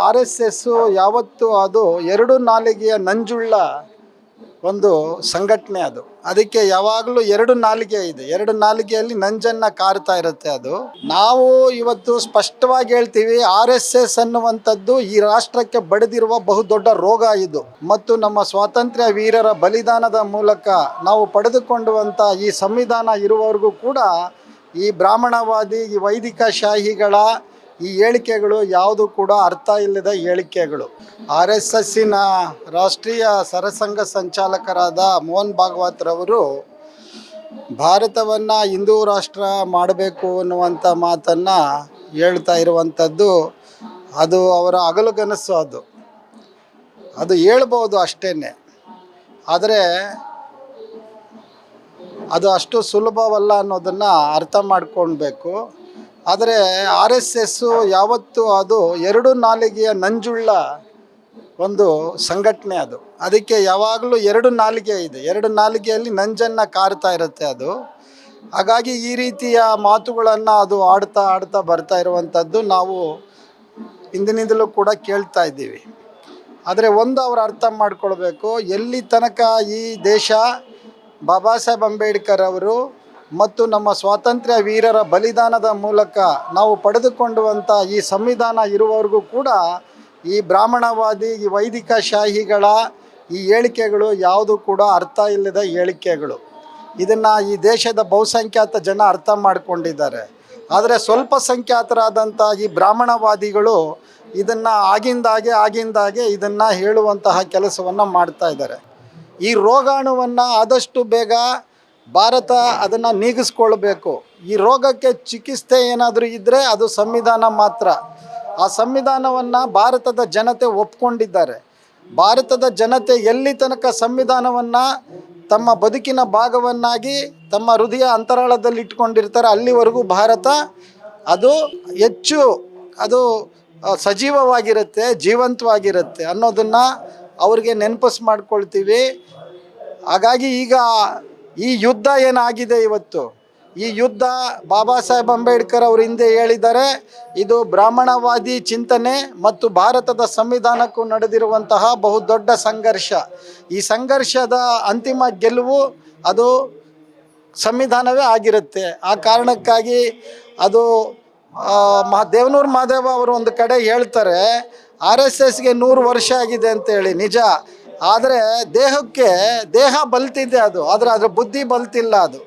R S S ಯಾವತ್ತೂ ಅದು ಎರಡು ನಾಲಿಗೆಯ ನಂಜುಳ್ಳ ಒಂದು ಸಂಘಟನೆ. ಅದಕ್ಕೆ ಯಾವಾಗಲೂ ಎರಡು ನಾಲಿಗೆ ಇದೆ, ಎರಡು ನಾಲಿಗೆಯಲ್ಲಿ ನಂಜನ್ನು ಕಾರ್ತಾ ಇರುತ್ತೆ. ಅದು ನಾವು ಇವತ್ತು ಸ್ಪಷ್ಟವಾಗಿ ಹೇಳ್ತೀವಿ, ಆರ್ ಎಸ್ ಎಸ್ ಅನ್ನುವಂಥದ್ದು ಈ ರಾಷ್ಟ್ರಕ್ಕೆ ಬಡಿದಿರುವ ಬಹುದೊಡ್ಡ ರೋಗ ಇದು. ಮತ್ತು ನಮ್ಮ ಸ್ವಾತಂತ್ರ್ಯ ವೀರರ ಬಲಿದಾನದ ಮೂಲಕ ನಾವು ಪಡೆದುಕೊಂಡುವಂಥ ಈ ಸಂವಿಧಾನ ಇರುವವರೆಗೂ ಕೂಡ ಈ ಬ್ರಾಹ್ಮಣವಾದಿ, ಈ ವೈದಿಕ ಶಾಹಿಗಳ ಈ ಹೇಳಿಕೆಗಳು ಯಾವುದು ಕೂಡ ಅರ್ಥ ಇಲ್ಲದ ಹೇಳಿಕೆಗಳು. ಆರ್ ಎಸ್ ಎಸ್ಸಿನ ರಾಷ್ಟ್ರೀಯ ಸರಸಂಘ ಸಂಚಾಲಕರಾದ ಮೋಹನ್ ಭಾಗವತ್ ರವರು ಭಾರತವನ್ನು ಹಿಂದೂ ರಾಷ್ಟ್ರ ಮಾಡಬೇಕು ಅನ್ನುವಂಥ ಮಾತನ್ನು ಹೇಳ್ತಾ ಇರುವಂಥದ್ದು ಅದು ಅವರ ಹಗಲುಗನಸು. ಅದು ಹೇಳ್ಬೋದು ಅಷ್ಟೇ, ಆದರೆ ಅದು ಅಷ್ಟು ಸುಲಭವಲ್ಲ ಅನ್ನೋದನ್ನು ಅರ್ಥ ಮಾಡ್ಕೊಳ್ಬೇಕು. ಆದರೆ ಆರ್ ಎಸ್ ಎಸ್ಸು ಯಾವತ್ತೂ ಅದು ಎರಡು ನಾಲಿಗೆಯ ನಂಜುಳ್ಳ ಒಂದು ಸಂಘಟನೆ. ಅದಕ್ಕೆ ಯಾವಾಗಲೂ ಎರಡು ನಾಲಿಗೆ ಇದೆ, ಎರಡು ನಾಲಿಗೆಯಲ್ಲಿ ನಂಜನ್ನು ಕಾರ್ತಾ ಇರುತ್ತೆ ಅದು. ಹಾಗಾಗಿ ಈ ರೀತಿಯ ಮಾತುಗಳನ್ನು ಅದು ಆಡ್ತಾ ಬರ್ತಾ ಇರುವಂಥದ್ದು ನಾವು ಹಿಂದಿನಿಂದಲೂ ಕೂಡ ಕೇಳ್ತಾ ಇದ್ದೀವಿ. ಆದರೆ ಒಂದು ಅವರು ಅರ್ಥ ಮಾಡ್ಕೊಳ್ಬೇಕು, ಎಲ್ಲಿ ತನಕ ಈ ದೇಶ ಬಾಬಾ ಸಾಹೇಬ್ ಅಂಬೇಡ್ಕರ್ ಅವರು ಮತ್ತು ನಮ್ಮ ಸ್ವಾತಂತ್ರ್ಯ ವೀರರ ಬಲಿದಾನದ ಮೂಲಕ ನಾವು ಪಡೆದುಕೊಂಡುವಂಥ ಈ ಸಂವಿಧಾನ ಇರುವವರೆಗೂ ಕೂಡ ಈ ಬ್ರಾಹ್ಮಣವಾದಿ, ಈ ವೈದಿಕ ಶಾಹಿಗಳ ಈ ಹೇಳಿಕೆಗಳು ಯಾವುದು ಕೂಡ ಅರ್ಥ ಇಲ್ಲದ ಹೇಳಿಕೆಗಳು. ಇದನ್ನು ಈ ದೇಶದ ಬಹುಸಂಖ್ಯಾತ ಜನ ಅರ್ಥ ಮಾಡಿಕೊಂಡಿದ್ದಾರೆ. ಆದರೆ ಸ್ವಲ್ಪ ಸಂಖ್ಯಾತರಾದಂಥ ಈ ಬ್ರಾಹ್ಮಣವಾದಿಗಳು ಇದನ್ನು ಆಗಿಂದಾಗೆ ಇದನ್ನು ಹೇಳುವಂತಹ ಕೆಲಸವನ್ನು ಮಾಡ್ತಾ ಇದ್ದಾರೆ. ಈ ರೋಗಾಣುವನ್ನು ಆದಷ್ಟು ಬೇಗ ಭಾರತ ಅದನ್ನು ನೀಗಿಸ್ಕೊಳ್ಬೇಕು. ಈ ರೋಗಕ್ಕೆ ಚಿಕಿತ್ಸೆ ಏನಾದರೂ ಇದ್ದರೆ ಅದು ಸಂವಿಧಾನ ಮಾತ್ರ. ಆ ಸಂವಿಧಾನವನ್ನು ಭಾರತದ ಜನತೆ ಒಪ್ಕೊಂಡಿದ್ದಾರೆ. ಭಾರತದ ಜನತೆ ಎಲ್ಲಿ ತನಕ ಸಂವಿಧಾನವನ್ನು ತಮ್ಮ ಬದುಕಿನ ಭಾಗವನ್ನಾಗಿ ತಮ್ಮ ಹೃದಯ ಅಂತರಾಳದಲ್ಲಿ ಇಟ್ಕೊಂಡಿರ್ತಾರೆ, ಅಲ್ಲಿವರೆಗೂ ಭಾರತ ಅದು ಹೆಚ್ಚು ಸಜೀವವಾಗಿರುತ್ತೆ, ಜೀವಂತವಾಗಿರುತ್ತೆ ಅನ್ನೋದನ್ನು ಅವ್ರಿಗೆ ನೆನಪಿಸ್ ಮಾಡ್ಕೊಳ್ತೀವಿ. ಹಾಗಾಗಿ ಈಗ ಈ ಯುದ್ಧ ಏನಾಗಿದೆ ಇವತ್ತು, ಈ ಯುದ್ಧ ಬಾಬಾ ಸಾಹೇಬ್ ಅಂಬೇಡ್ಕರ್ ಅವರು ಹಿಂದೆ ಹೇಳಿದ್ದಾರೆ, ಇದು ಬ್ರಾಹ್ಮಣವಾದಿ ಚಿಂತನೆ ಮತ್ತು ಭಾರತದ ಸಂವಿಧಾನಕ್ಕೂ ನಡೆದಿರುವಂತಹ ಬಹುದೊಡ್ಡ ಸಂಘರ್ಷ. ಈ ಸಂಘರ್ಷದ ಅಂತಿಮ ಗೆಲುವು ಅದು ಸಂವಿಧಾನವೇ ಆಗಿರುತ್ತೆ. ಆ ಕಾರಣಕ್ಕಾಗಿ ಅದು ದೇವನೂರು ಮಹಾದೇವ ಅವರು ಒಂದು ಕಡೆ ಹೇಳ್ತಾರೆ, ಆರ್ ಎಸ್ ಎಸ್ಗೆ 100 ವರ್ಷ ಆಗಿದೆ ಅಂತೇಳಿ. ನಿಜ, ಆದರೆ ದೇಹ ಬಲ್ತಿದೆ ಅದು, ಆದರೆ ಅದರ ಬುದ್ಧಿ ಬಲ್ತಿಲ್ಲ ಅದು.